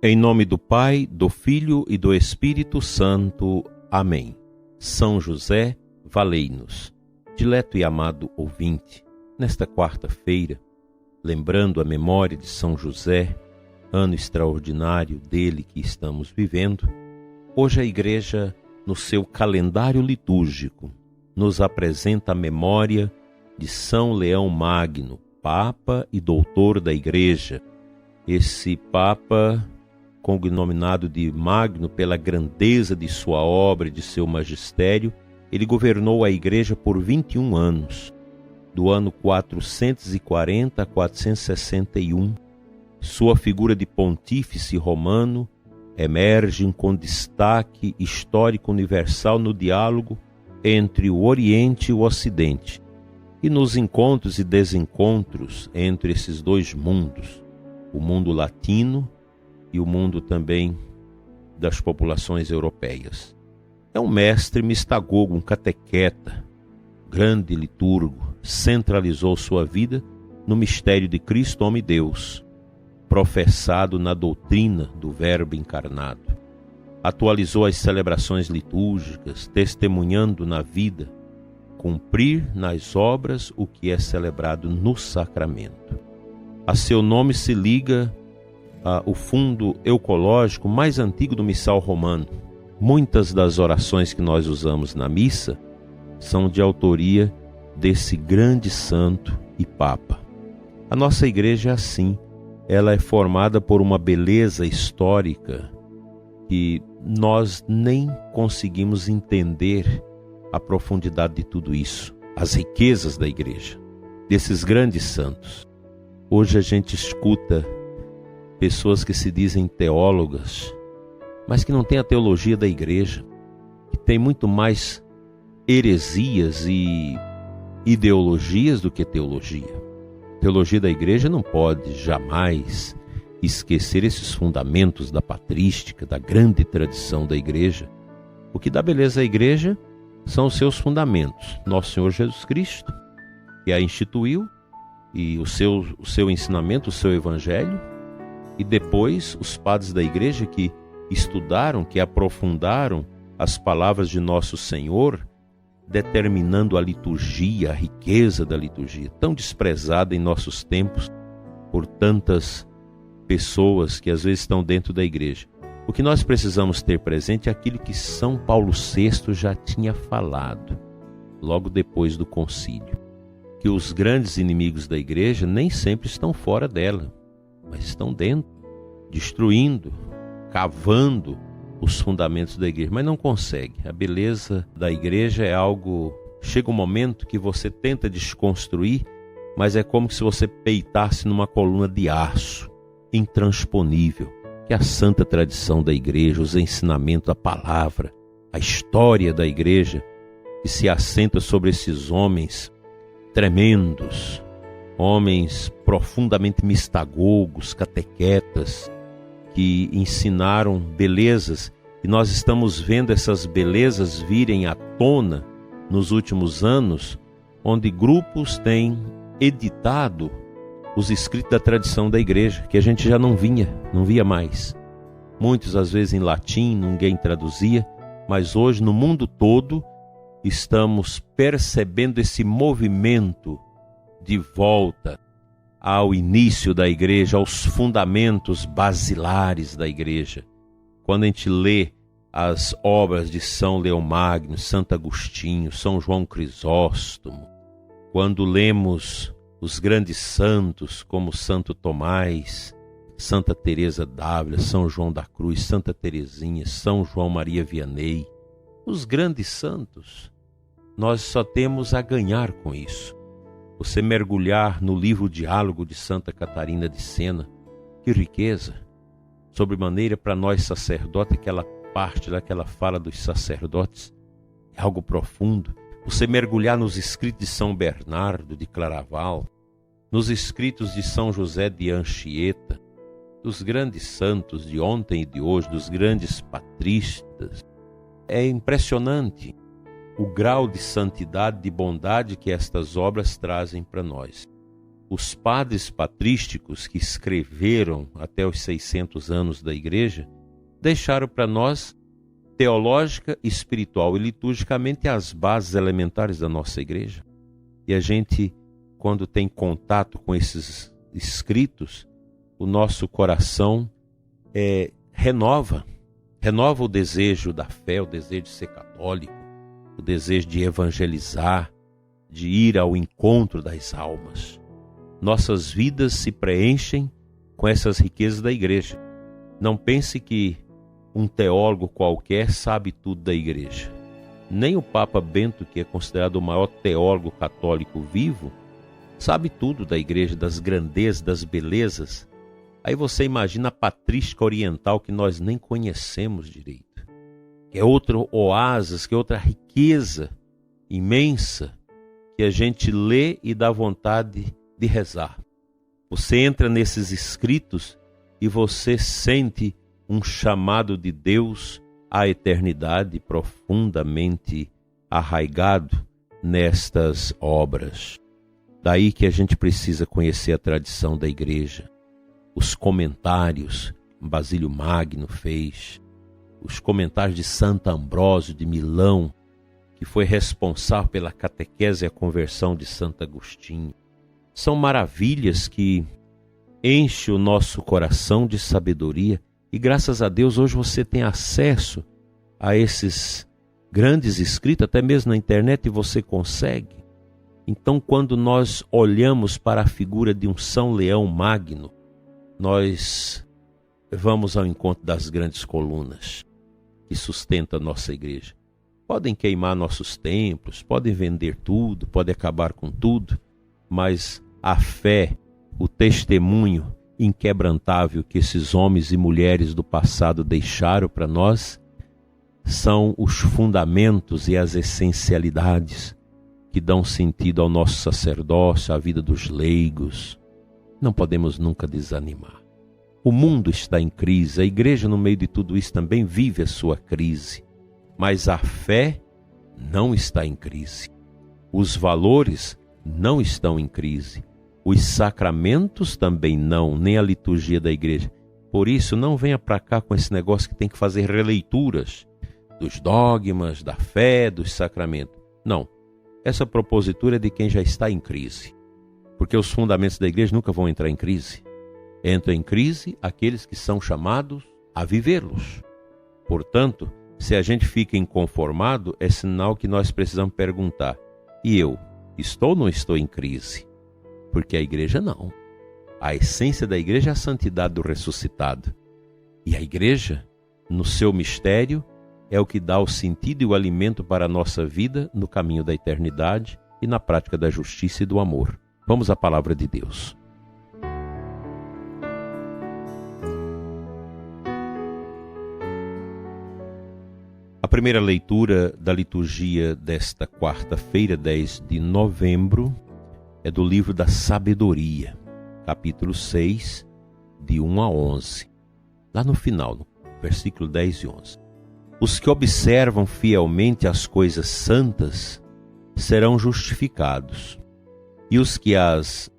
Em nome do Pai, do Filho e do Espírito Santo. Amém. São José, valei-nos. Dileto e amado ouvinte, nesta quarta-feira, lembrando a memória de São José, ano extraordinário dele que estamos vivendo, hoje a Igreja, no seu calendário litúrgico, nos apresenta a memória de São Leão Magno, Papa e Doutor da Igreja. Esse Papa, cognominado de Magno pela grandeza de sua obra e de seu magistério, ele governou a Igreja por 21 anos, do ano 440 a 461. Sua figura de pontífice romano emerge com destaque histórico universal no diálogo entre o Oriente e o Ocidente, e nos encontros e desencontros entre esses dois mundos, o mundo latino e o mundo também das populações europeias. É um mestre mistagogo, um catequeta, grande liturgo, centralizou sua vida no mistério de Cristo, homem e Deus, professado na doutrina do Verbo encarnado. Atualizou as celebrações litúrgicas, testemunhando na vida, cumprir nas obras o que é celebrado no sacramento. A seu nome se liga o fundo eucológico mais antigo do missal romano. Muitas das orações que nós usamos na missa são de autoria desse grande santo e papa. A nossa igreja é assim, ela é formada por uma beleza histórica que nós nem conseguimos entender a profundidade de tudo isso, as riquezas da igreja, desses grandes santos. Hoje a gente escuta pessoas que se dizem teólogas, mas que não têm a teologia da igreja, que tem muito mais heresias e ideologias do que teologia. A teologia da igreja não pode jamais esquecer esses fundamentos da patrística, da grande tradição da igreja. O que dá beleza à igreja são os seus fundamentos. Nosso Senhor Jesus Cristo, que a instituiu, e o seu ensinamento, o seu evangelho, e depois os padres da igreja que estudaram, que aprofundaram as palavras de nosso Senhor, determinando a liturgia, a riqueza da liturgia, tão desprezada em nossos tempos por tantas pessoas que às vezes estão dentro da igreja. O que nós precisamos ter presente é aquilo que São Paulo VI já tinha falado, logo depois do concílio, que os grandes inimigos da igreja nem sempre estão fora dela, mas estão dentro, destruindo, cavando os fundamentos da igreja, mas não consegue. A beleza da igreja é algo... Chega um momento que você tenta desconstruir, mas é como se você peitasse numa coluna de aço, intransponível, que é a santa tradição da igreja, os ensinamentos, a palavra, a história da igreja, que se assenta sobre esses homens tremendos, homens profundamente mistagogos, catequetas, que ensinaram belezas, e nós estamos vendo essas belezas virem à tona nos últimos anos, onde grupos têm editado os escritos da tradição da igreja, que a gente já não via mais. Muitos às vezes em latim, ninguém traduzia, mas hoje no mundo todo estamos percebendo esse movimento de volta ao início da igreja, aos fundamentos basilares da igreja. Quando a gente lê as obras de São Leão Magno, Santo Agostinho, São João Crisóstomo, quando lemos os grandes santos como Santo Tomás, Santa Teresa d'Ávila, São João da Cruz, Santa Teresinha, São João Maria Vianney, os grandes santos, nós só temos a ganhar com isso. Você mergulhar no livro Diálogo de Santa Catarina de Sena, que riqueza! Sobremaneira para nós sacerdotes, aquela parte daquela fala dos sacerdotes, é algo profundo. Você mergulhar nos escritos de São Bernardo de Claraval, nos escritos de São José de Anchieta, dos grandes santos de ontem e de hoje, dos grandes patristas. É impressionante o grau de santidade, de bondade que estas obras trazem para nós. os padres patrísticos que escreveram até os 600 anos da Igreja deixaram para nós, teológica, espiritual e liturgicamente, as bases elementares da nossa Igreja. E a gente, quando tem contato com esses escritos, o nosso coração renova o desejo da fé, o desejo de ser católico, o desejo de evangelizar, de ir ao encontro das almas. Nossas vidas se preenchem com essas riquezas da Igreja. Não pense que um teólogo qualquer sabe tudo da Igreja. Nem o Papa Bento, que é considerado o maior teólogo católico vivo, sabe tudo da Igreja, das grandezas, das belezas. Aí você imagina a patrística oriental, que nós nem conhecemos direito, que é outro oásis, que é outra riqueza imensa, que a gente lê e dá vontade de rezar. Você entra nesses escritos e você sente um chamado de Deus à eternidade profundamente arraigado nestas obras. Daí que a gente precisa conhecer a tradição da Igreja, os comentários que Basílio Magno fez, os comentários de Santo Ambrósio de Milão, que foi responsável pela catequese e a conversão de Santo Agostinho. São maravilhas que enchem o nosso coração de sabedoria e, graças a Deus, hoje você tem acesso a esses grandes escritos, até mesmo na internet, e você consegue. Então, quando nós olhamos para a figura de um São Leão Magno, nós vamos ao encontro das grandes colunas que sustentam a nossa Igreja. Podem queimar nossos templos, podem vender tudo, podem acabar com tudo, mas a fé, o testemunho inquebrantável que esses homens e mulheres do passado deixaram para nós, são os fundamentos e as essencialidades que dão sentido ao nosso sacerdócio, à vida dos leigos. Não podemos nunca desanimar. O mundo está em crise, a Igreja no meio de tudo isso também vive a sua crise, mas a fé não está em crise. Os valores não estão em crise. Os sacramentos também não, nem a liturgia da Igreja. Por isso, não venha para cá com esse negócio que tem que fazer releituras dos dogmas, da fé, dos sacramentos. Não. Essa propositura é de quem já está em crise. Porque os fundamentos da Igreja nunca vão entrar em crise. Entram em crise aqueles que são chamados a vivê-los. Portanto, se a gente fica inconformado, é sinal que nós precisamos perguntar: e eu, estou ou não estou em crise? Porque a Igreja não. A essência da Igreja é a santidade do ressuscitado. E a Igreja, no seu mistério, é o que dá o sentido e o alimento para a nossa vida no caminho da eternidade e na prática da justiça e do amor. Vamos à palavra de Deus. A primeira leitura da liturgia desta quarta-feira, 10 de novembro, é do livro da Sabedoria, capítulo 6, de 1 a 11. Lá no final, no versículo 10 e 11. Os que observam fielmente as coisas santas serão justificados, e os que as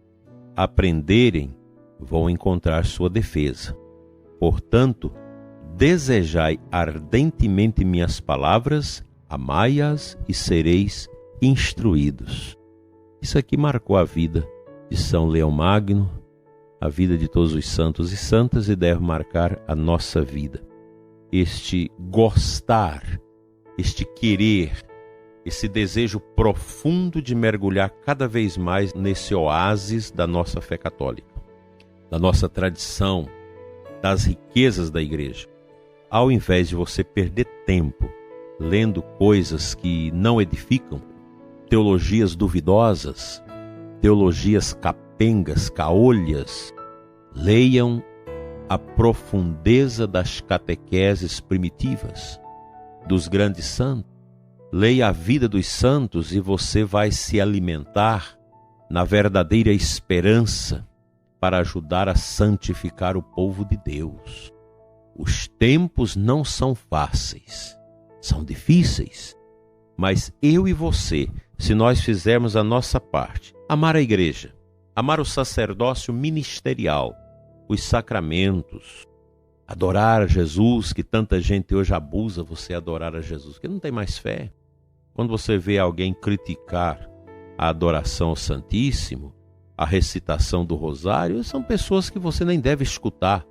aprenderem vão encontrar sua defesa. Portanto, desejai ardentemente minhas palavras, amai-as e sereis instruídos. Isso aqui marcou a vida de São Leão Magno, a vida de todos os santos e santas, e deve marcar a nossa vida. Este gostar, este querer, esse desejo profundo de mergulhar cada vez mais nesse oásis da nossa fé católica, da nossa tradição, das riquezas da Igreja. Ao invés de você perder tempo lendo coisas que não edificam, teologias duvidosas, teologias capengas, caolhas, leiam a profundeza das catequeses primitivas, dos grandes santos. Leia a vida dos santos e você vai se alimentar na verdadeira esperança para ajudar a santificar o povo de Deus. Os tempos não são fáceis, são difíceis, mas eu e você, se nós fizermos a nossa parte, amar a Igreja, amar o sacerdócio ministerial, os sacramentos, adorar Jesus, que tanta gente hoje abusa você adorar a Jesus, porque não tem mais fé. Quando você vê alguém criticar a adoração ao Santíssimo, a recitação do rosário, são pessoas que você nem deve escutar,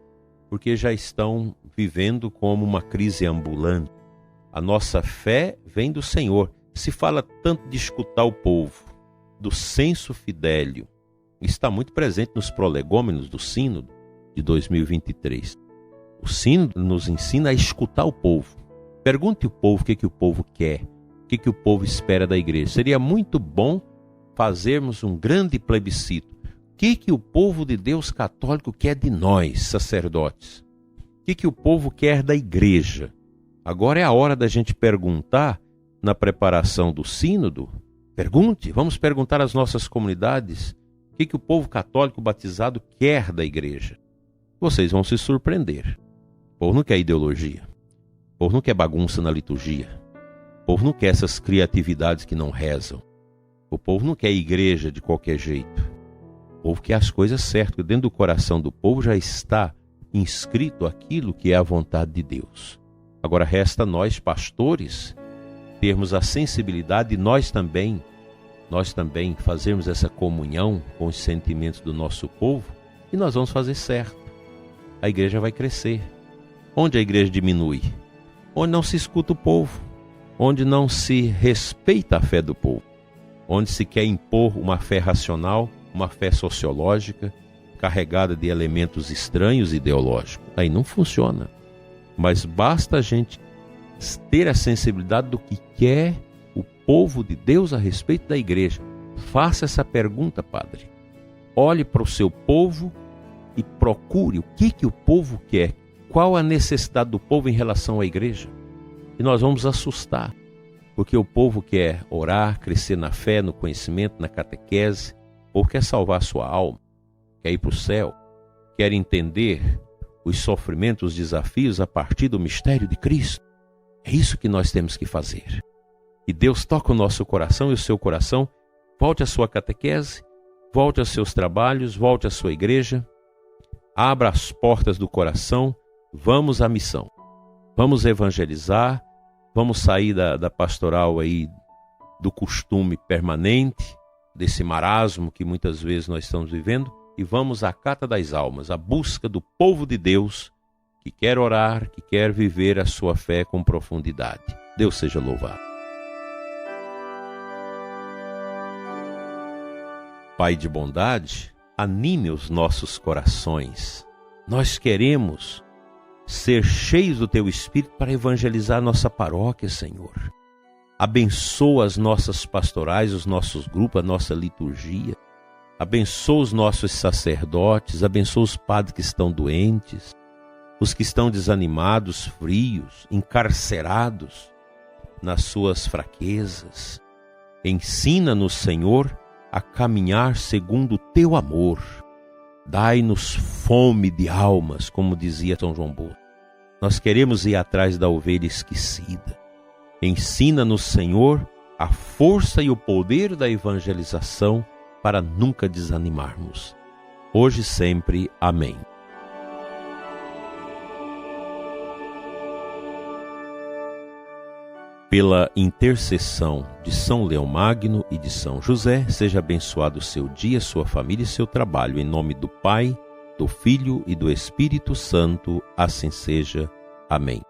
porque já estão vivendo como uma crise ambulante. A nossa fé vem do Senhor. Se fala tanto de escutar o povo, do senso fidélio, está muito presente nos prolegômenos do Sínodo de 2023. O Sínodo nos ensina a escutar o povo. Pergunte ao povo o que o povo quer, o que o povo espera da igreja. Seria muito bom fazermos um grande plebiscito. O que o povo de Deus católico quer de nós, sacerdotes? O que o povo quer da igreja? Agora é a hora da gente perguntar na preparação do sínodo. Pergunte, vamos perguntar às nossas comunidades o que o povo católico batizado quer da igreja. Vocês vão se surpreender. O povo não quer ideologia. O povo não quer bagunça na liturgia. O povo não quer essas criatividades que não rezam. O povo não quer igreja de qualquer jeito. O povo quer as coisas certas. Dentro do coração do povo já está inscrito aquilo que é a vontade de Deus. Agora resta nós, pastores, termos a sensibilidade de nós também fazermos essa comunhão com os sentimentos do nosso povo, e nós vamos fazer certo. A igreja vai crescer. Onde a igreja diminui? Onde não se escuta o povo, onde não se respeita a fé do povo, onde se quer impor uma fé racional, uma fé sociológica, carregada de elementos estranhos e ideológicos. Aí não funciona. Mas basta a gente ter a sensibilidade do que quer o povo de Deus a respeito da igreja. Faça essa pergunta, padre. Olhe para o seu povo e procure o que o povo quer. Qual a necessidade do povo em relação à igreja? E nós vamos assustar, porque o povo quer orar, crescer na fé, no conhecimento, na catequese, ou quer salvar sua alma, quer ir para o céu, quer entender os sofrimentos, os desafios a partir do mistério de Cristo. É isso que nós temos que fazer. E Deus toca o nosso coração e o seu coração. Volte à sua catequese, volte aos seus trabalhos, volte à sua igreja. Abra as portas do coração, vamos à missão. Vamos evangelizar, vamos sair da pastoral aí, do costume permanente, desse marasmo que muitas vezes nós estamos vivendo, e vamos à cata das almas, à busca do povo de Deus que quer orar, que quer viver a sua fé com profundidade. Deus seja louvado. Pai de bondade, anime os nossos corações. Nós queremos ser cheios do Teu Espírito para evangelizar nossa paróquia, Senhor. Abençoa as nossas pastorais, os nossos grupos, a nossa liturgia. Abençoa os nossos sacerdotes, abençoa os padres que estão doentes, os que estão desanimados, frios, encarcerados nas suas fraquezas. Ensina-nos, Senhor, a caminhar segundo o Teu amor. Dai-nos fome de almas, como dizia São João Bosco. Nós queremos ir atrás da ovelha esquecida. Ensina-nos, Senhor, a força e o poder da evangelização para nunca desanimarmos. Hoje e sempre. Amém. Pela intercessão de São Leão Magno e de São José, seja abençoado o seu dia, sua família e seu trabalho. Em nome do Pai, do Filho e do Espírito Santo, assim seja. Amém.